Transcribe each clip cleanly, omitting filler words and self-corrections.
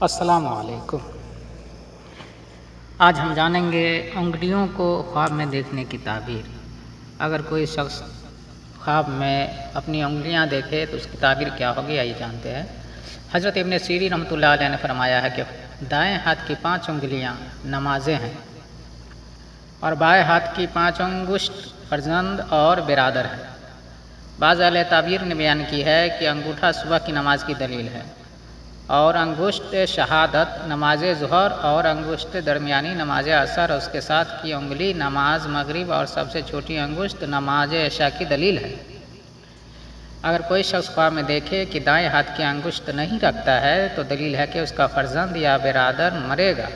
السلام علیکم۔ آج ہم جانیں گے انگلیوں کو خواب میں دیکھنے کی تعبیر۔ اگر کوئی شخص خواب میں اپنی انگلیاں دیکھے تو اس کی تعبیر کیا ہوگی، آئیے جانتے ہیں۔ حضرت ابن سیرین رحمۃ اللہ علیہ نے فرمایا ہے کہ دائیں ہاتھ کی 5 انگلیاں نمازیں ہیں اور بائیں ہاتھ کی 5 انگشت فرزند اور برادر ہیں۔ بعض اہل تعبیر نے بیان کی ہے کہ انگوٹھا صبح کی نماز کی دلیل ہے، اور انگشت شہادت نماز ظہر، اور انگشت درمیانی نماز عصر، اس کے ساتھ کی انگلی نماز مغرب، اور سب سے چھوٹی انگشت نماز عشاء کی دلیل ہے۔ اگر کوئی شخص خواب میں دیکھے کہ دائیں ہاتھ کی انگشت نہیں رکھتا ہے تو دلیل ہے کہ اس کا فرزند یا برادر مرے گا،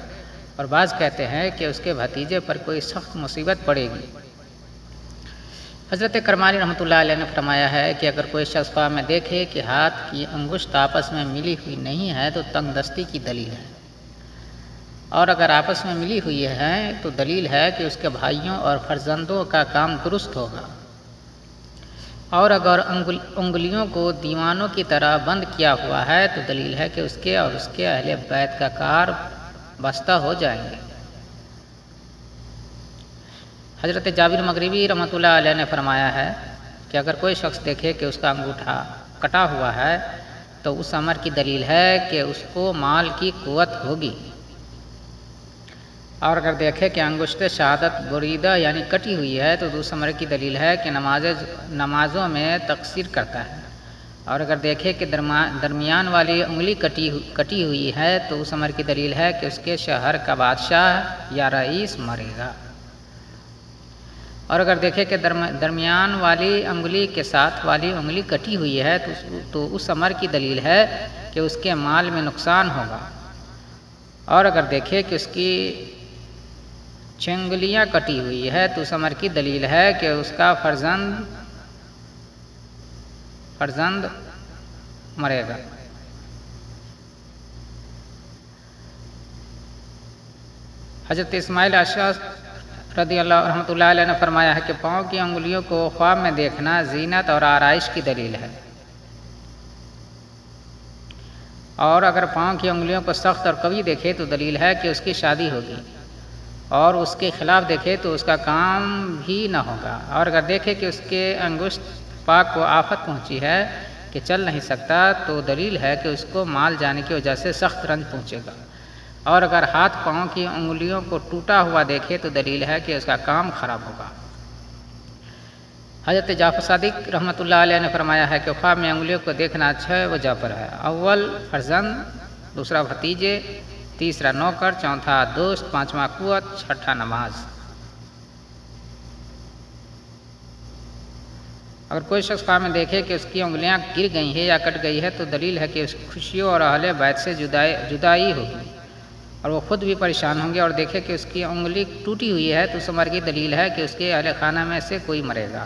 اور بعض کہتے ہیں کہ اس کے بھتیجے پر کوئی سخت مصیبت پڑے گی۔ حضرت کرمانی رحمۃ اللہ علیہ نے فرمایا ہے کہ اگر کوئی شخص خواب میں دیکھے کہ ہاتھ کی انگشت آپس میں ملی ہوئی نہیں ہے تو تنگ دستی کی دلیل ہے، اور اگر آپس میں ملی ہوئی ہے تو دلیل ہے کہ اس کے بھائیوں اور فرزندوں کا کام درست ہوگا، اور اگر انگلیوں کو دیوانوں کی طرح بند کیا ہوا ہے تو دلیل ہے کہ اس کے اور اس کے اہل بیت کا کار بستہ ہو جائیں گے۔ حضرت جابر مغربی رحمۃ اللہ علیہ نے فرمایا ہے کہ اگر کوئی شخص دیکھے کہ اس کا انگوٹھا کٹا ہوا ہے تو اس امر کی دلیل ہے کہ اس کو مال کی قوت ہوگی، اور اگر دیکھے کہ انگشت شہادت بریدہ یعنی کٹی ہوئی ہے تو اس امر کی دلیل ہے کہ نمازوں میں تقصیر کرتا ہے، اور اگر دیکھے کہ درمیان والی انگلی کٹی ہوئی ہے تو اس امر کی دلیل ہے کہ اس کے شہر کا بادشاہ یا رئیس مرے گا، اور اگر دیکھے کہ درمیان والی انگلی کے ساتھ والی انگلی کٹی ہوئی ہے تو اس امر کی دلیل ہے کہ اس کے مال میں نقصان ہوگا، اور اگر دیکھے کہ اس کی چنگلیاں کٹی ہوئی ہے تو اس امر کی دلیل ہے کہ اس کا فرزند مرے گا۔ حضرت اسماعیل اشعث رضی اللہ رحمۃ اللہ علیہ نے فرمایا ہے کہ پاؤں کی انگلیوں کو خواب میں دیکھنا زینت اور آرائش کی دلیل ہے، اور اگر پاؤں کی انگلیوں کو سخت اور قوی دیکھے تو دلیل ہے کہ اس کی شادی ہوگی، اور اس کے خلاف دیکھے تو اس کا کام بھی نہ ہوگا، اور اگر دیکھے کہ اس کے انگشت پاک کو آفت پہنچی ہے کہ چل نہیں سکتا تو دلیل ہے کہ اس کو مال جانے کی وجہ سے سخت رنج پہنچے گا، اور اگر ہاتھ پاؤں کی انگلیوں کو ٹوٹا ہوا دیکھے تو دلیل ہے کہ اس کا کام خراب ہوگا۔ حضرت جعفر صادق رحمۃ اللہ علیہ نے فرمایا ہے کہ خواب میں انگلیوں کو دیکھنا 6 وجہ پر ہے: اول فرزند، دوسرا بھتیجے، تیسرا نوکر، چوتھا دوست، پانچواں قوت، چھٹا نماز۔ اگر کوئی شخص خواب میں دیکھے کہ اس کی انگلیاں گر گئی ہیں یا کٹ گئی ہے تو دلیل ہے کہ اس کی خوشیوں اور اہل بیت سے جدائی ہوگی، اور وہ خود بھی پریشان ہوں گے، اور دیکھے کہ اس کی انگلی ٹوٹی ہوئی ہے تو اس امر کی دلیل ہے کہ اس کے اہل خانہ میں سے کوئی مرے گا۔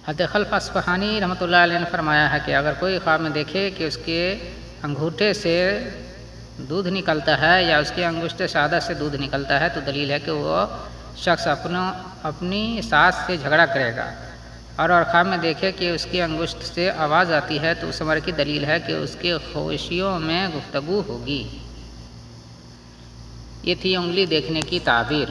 حضرت خلف اصفہانی رحمۃ اللہ علیہ نے فرمایا ہے کہ اگر کوئی خواب میں دیکھے کہ اس کے انگوٹھے سے دودھ نکلتا ہے یا اس کی انگشت شہادت سے دودھ نکلتا ہے تو دلیل ہے کہ وہ شخص اپنی ساس سے جھگڑا کرے گا، اور خواب میں دیکھے کہ اس کی انگشت سے آواز آتی ہے تو اس امر کی دلیل ہے کہ اس کے خوشیوں میں گفتگو ہوگی۔ یہ تھی انگلی دیکھنے کی تعبیر۔